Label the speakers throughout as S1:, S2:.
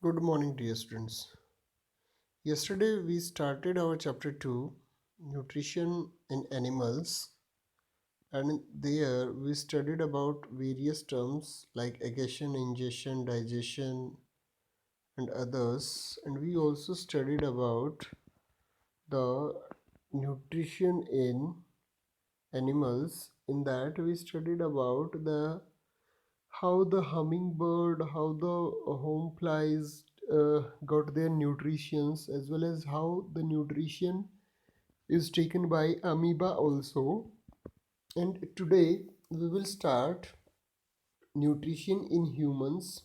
S1: Good morning, dear students. Yesterday we started our chapter 2, Nutrition in Animals, and there we studied about various terms like aggression, ingestion, digestion, and others. And we also studied about the nutrition in animals. In that, we studied about the how the hummingbird, how the home flies got their nutritions, as well as how the nutrition is taken by amoeba also. And today we will start nutrition in humans.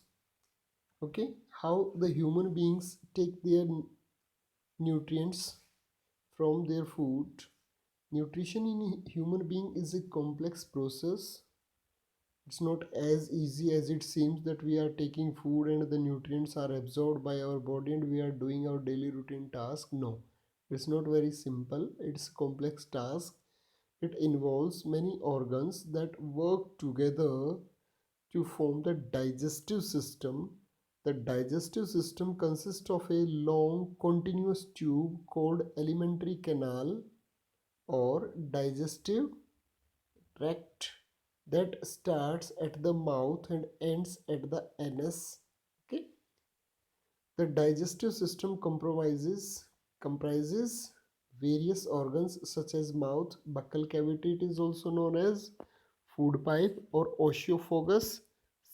S1: Okay, how the human beings take their nutrients from their food. Nutrition in human being is a complex process. It's not as easy as it seems that we are taking food and the nutrients are absorbed by our body and we are doing our daily routine task. No, it's not very simple. It's a complex task. It involves many organs that work together to form the digestive system. The digestive system consists of a long continuous tube called alimentary canal or digestive tract that starts at the mouth and ends at the anus. Okay, the digestive system comprises various organs such as mouth, buccal cavity, it is also known as food pipe or oesophagus,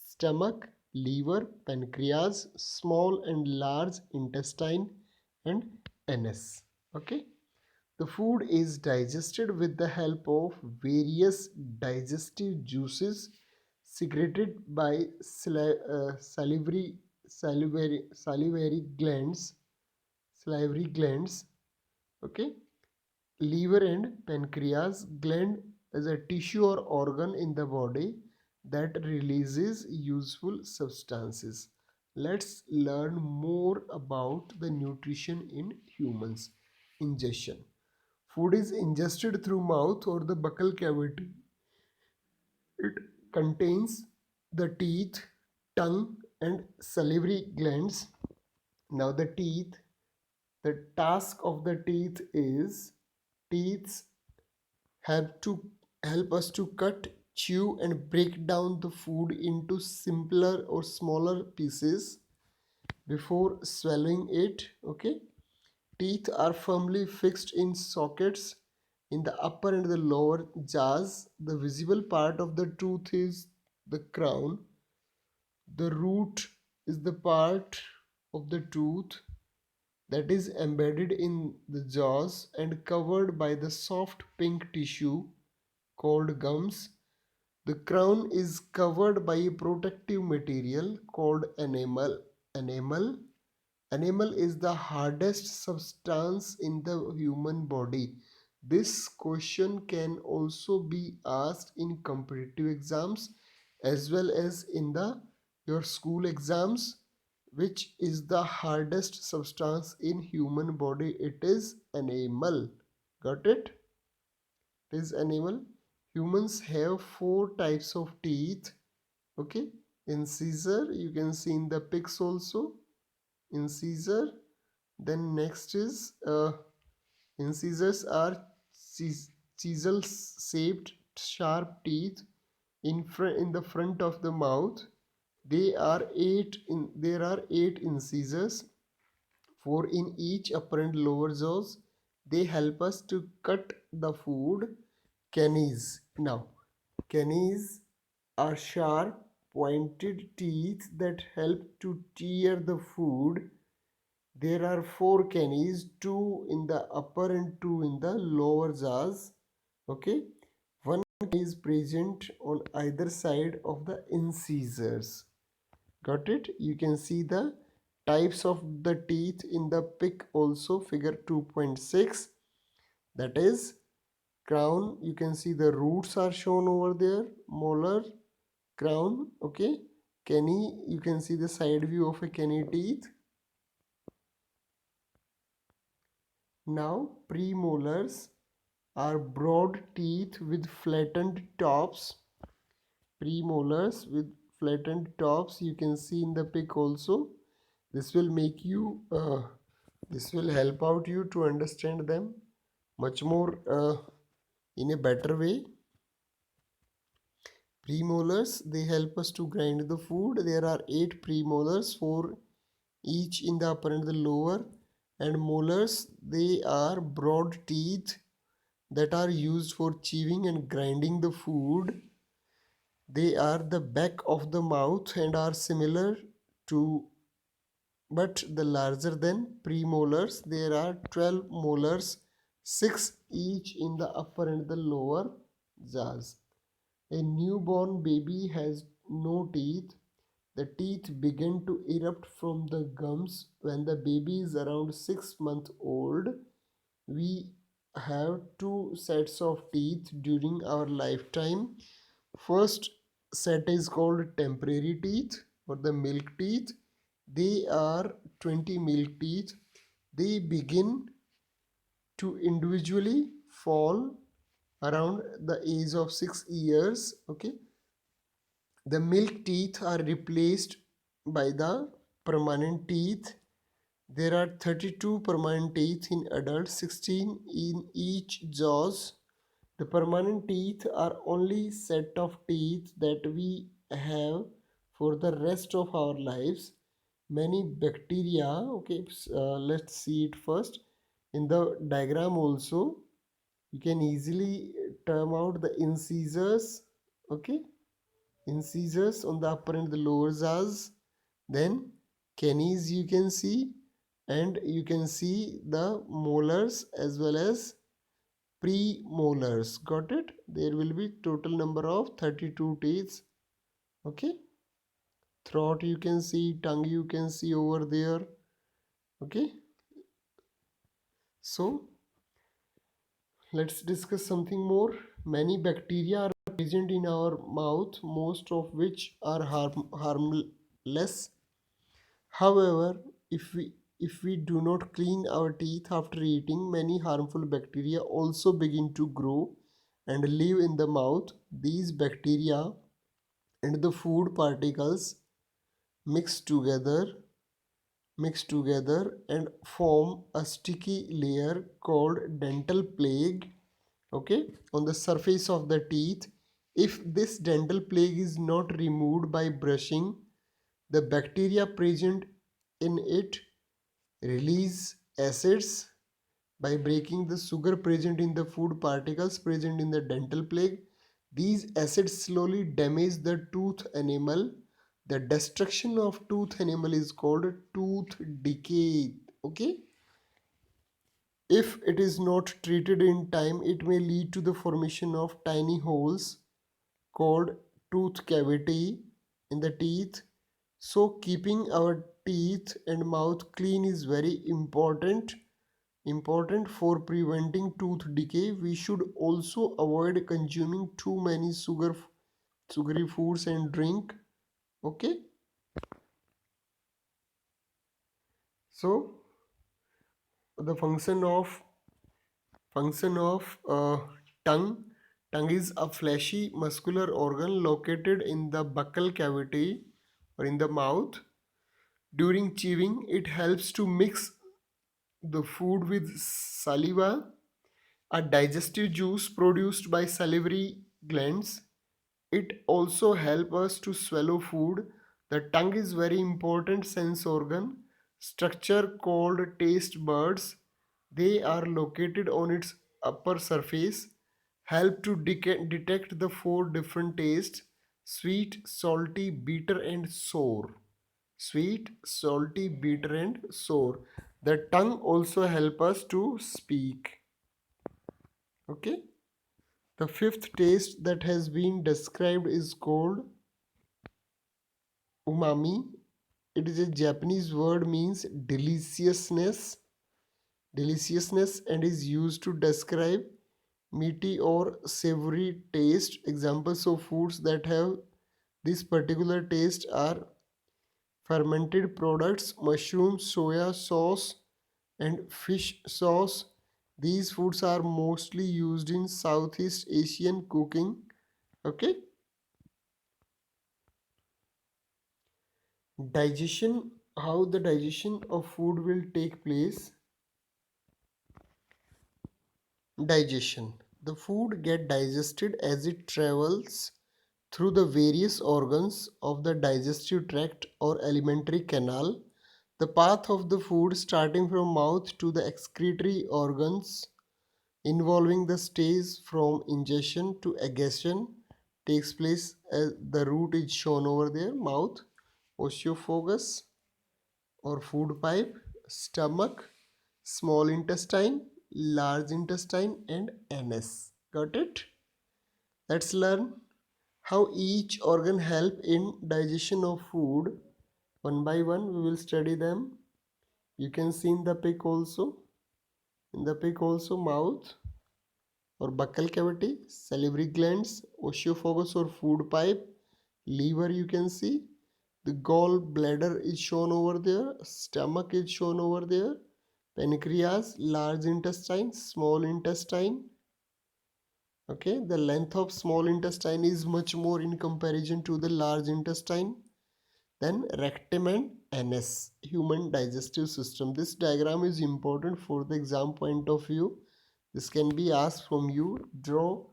S1: stomach, liver, pancreas, small and large intestine, and anus. Okay, the food is digested with the help of various digestive juices secreted by salivary glands. Salivary glands. Okay, liver and pancreas gland is a tissue or organ in the body that releases useful substances. Let's learn more about the nutrition in humans. Ingestion. Food is ingested through mouth or the buccal cavity. It contains the teeth, tongue, and salivary glands. Now, the task of the teeth have to help us to cut, chew, and break down the food into simpler or smaller pieces before swallowing it. Okay, teeth are firmly fixed in sockets in the upper and the lower jaws. The visible part of the tooth is the crown. The root is the part of the tooth that is embedded in the jaws and covered by the soft pink tissue called gums. The crown is covered by a protective material called enamel. Enamel Enamel is the hardest substance in the human body. This question can also be asked in competitive exams as well as in the your school exams. Which is the hardest substance in human body? It is enamel. Got it? It is enamel. Humans have four types of teeth. Okay. Incisor, you can see in the pics also. Incisor. Then next is incisors are chisel shaped sharp teeth in the front of the mouth. There are eight incisors, four in each upper and lower jaws. They help us to cut the food. Canines. Now, canines are sharp pointed teeth that help to tear the food. There are four canines, two in the upper and two in the lower jaws. Okay, one is present on either side of the incisors. Got it? You can see the types of the teeth in the pic also, figure 2.6. That is crown. You can see the roots are shown over there. Molar, crown. Okay, canine. You can see the side view of a canine teeth. Now, premolars are broad teeth with flattened tops. Premolars with flattened tops, you can see in the pic also. This will make you this will help out you to understand them much more in a better way. Premolars, they help us to grind the food. There are 8 premolars, 4 each in the upper and the lower. And molars, they are broad teeth that are used for chewing and grinding the food. They are the back of the mouth and are similar to but the larger than premolars. There are 12 molars, 6 each in the upper and the lower jaws. A newborn baby has no teeth. The teeth begin to erupt from the gums when the baby is around 6 months old. We have two sets of teeth during our lifetime. First set is called temporary teeth or the milk teeth. They are 20 milk teeth. They begin to individually fall around the age of 6 years. Okay, the milk teeth are replaced by the permanent teeth. There are 32 permanent teeth in adults, 16 in each jaws. The permanent teeth are only set of teeth that we have for the rest of our lives. Many bacteria, okay, let's see it first. In the diagram also, you can easily term out the incisors, okay, incisors on the upper and the lower jaws. Then canines you can see, and you can see the molars as well as premolars. Got it? There will be total number of 32 teeth. Okay, throat you can see, tongue you can see over there. Okay, so let's discuss something more. Many bacteria are present in our mouth, most of which are harmless. However, if we do not clean our teeth after eating, many harmful bacteria also begin to grow and live in the mouth. These bacteria and the food particles mix together and form a sticky layer called dental plaque, okay, on the surface of the teeth. If this dental plaque is not removed by brushing, the bacteria present in it release acids by breaking the sugar present in the food particles present in the dental plaque. These acids slowly damage the tooth enamel. The destruction of tooth enamel is called tooth decay. Okay? If it is not treated in time, it may lead to the formation of tiny holes called tooth cavity in the teeth. So, keeping our teeth and mouth clean is very important for preventing tooth decay. We should also avoid consuming too many sugary foods and drink. Okay, so the function of tongue. Tongue is a fleshy muscular organ located in the buccal cavity or in the mouth. During chewing, it helps to mix the food with saliva, a digestive juice produced by salivary glands. It also helps us to swallow food. The tongue is very important sense organ structure called taste buds. They are located on its upper surface, help to detect the four different tastes: sweet, salty, bitter, and sour. Sweet, salty, bitter, and sour. The tongue also help us to speak. Okay. The fifth taste that has been described is called umami. It is a Japanese word means deliciousness and is used to describe meaty or savory taste. Examples of foods that have this particular taste are fermented products, mushrooms, soya sauce, and fish sauce. These foods are mostly used in Southeast Asian cooking. Okay, digestion. how the digestion of food will take place. Digestion. The food get digested as it travels through the various organs of the digestive tract or alimentary canal. The path of the food starting from mouth to the excretory organs involving the stage from ingestion to egestion takes place as the route is shown over there: mouth, esophagus or food pipe, stomach, small intestine, large intestine, and anus. Got it? Let's learn how each organ help in digestion of food. One by one we will study them. You can see in the pic also. In the pic also, mouth or buccal cavity, salivary glands, esophagus or food pipe, liver you can see, the gallbladder is shown over there, stomach is shown over there, pancreas, large intestine, small intestine. Okay, the length of small intestine is much more in comparison to the large intestine. Then rectum and anus, human digestive system. This diagram is important for the exam point of view. This can be asked from you. Draw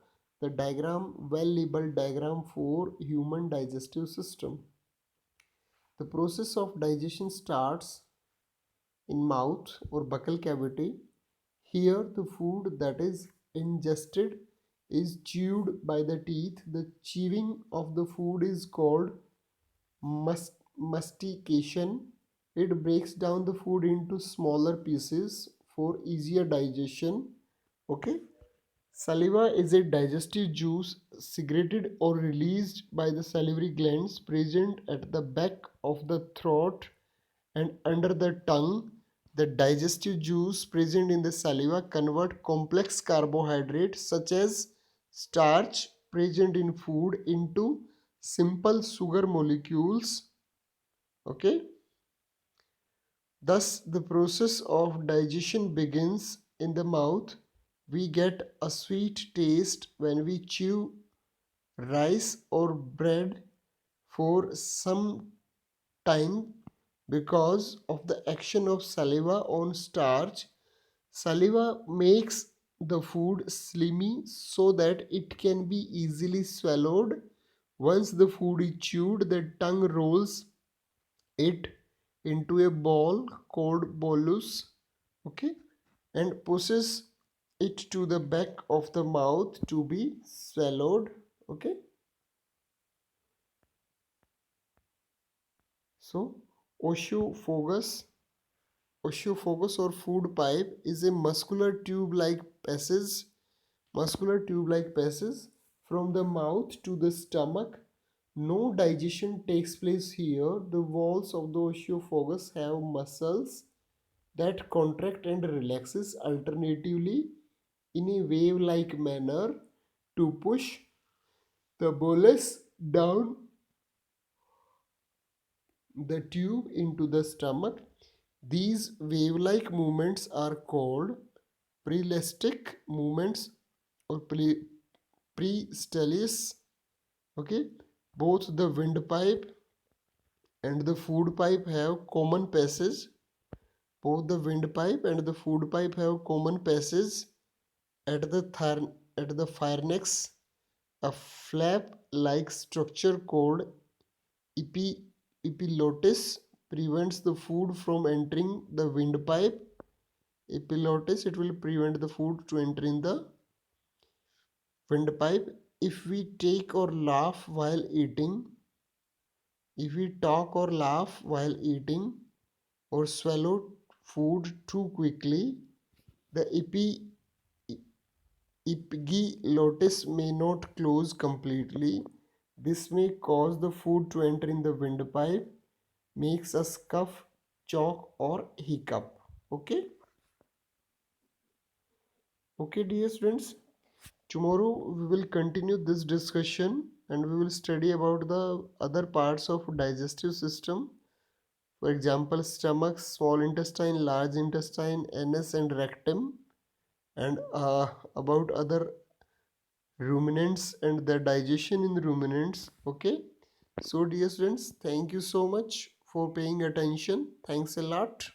S1: the diagram, well labeled diagram for human digestive system. The process of digestion starts in mouth or buccal cavity. Here the food that is ingested is chewed by the teeth. The chewing of the food is called mastication. It breaks down the food into smaller pieces for easier digestion. Okay. Saliva is a digestive juice secreted or released by the salivary glands present at the back of the throat and under the tongue. The digestive juice present in the saliva convert complex carbohydrates such as starch present in food into simple sugar molecules. Okay. Thus, the process of digestion begins in the mouth. We get a sweet taste when we chew rice or bread for some time because of the action of saliva on starch. Saliva makes the food slimy so that it can be easily swallowed. Once the food is chewed, the tongue rolls it into a ball called bolus, okay, and pushes it to the back of the mouth to be swallowed. Okay, so esophagus esophagus or food pipe is a muscular tube like passage from the mouth to the stomach. No digestion takes place here. The walls of the esophagus have muscles that contract and relaxes alternatively in a wave-like manner to push the bolus down the tube into the stomach. These wave-like movements are called peristaltic movements or peristalsis. Okay, both the windpipe and the food pipe have common passage. Both the windpipe and the food pipe have common passage at the pharynx. A flap-like structure called epiglottis prevents the food from entering the windpipe. Epiglottis, it will prevent the food to enter in the windpipe. If we take or laugh while eating, if we talk or laugh while eating or swallow food too quickly, the epiglottis may not close completely. This may cause the food to enter in the windpipe, makes us cough, choke, or hiccup. Okay? Okay, dear students. Tomorrow we will continue this discussion and we will study about the other parts of digestive system. For example, stomach, small intestine, large intestine, anus and rectum, and about other ruminants and the digestion in ruminants. Okay, so dear students, thank you so much for paying attention. Thanks a lot.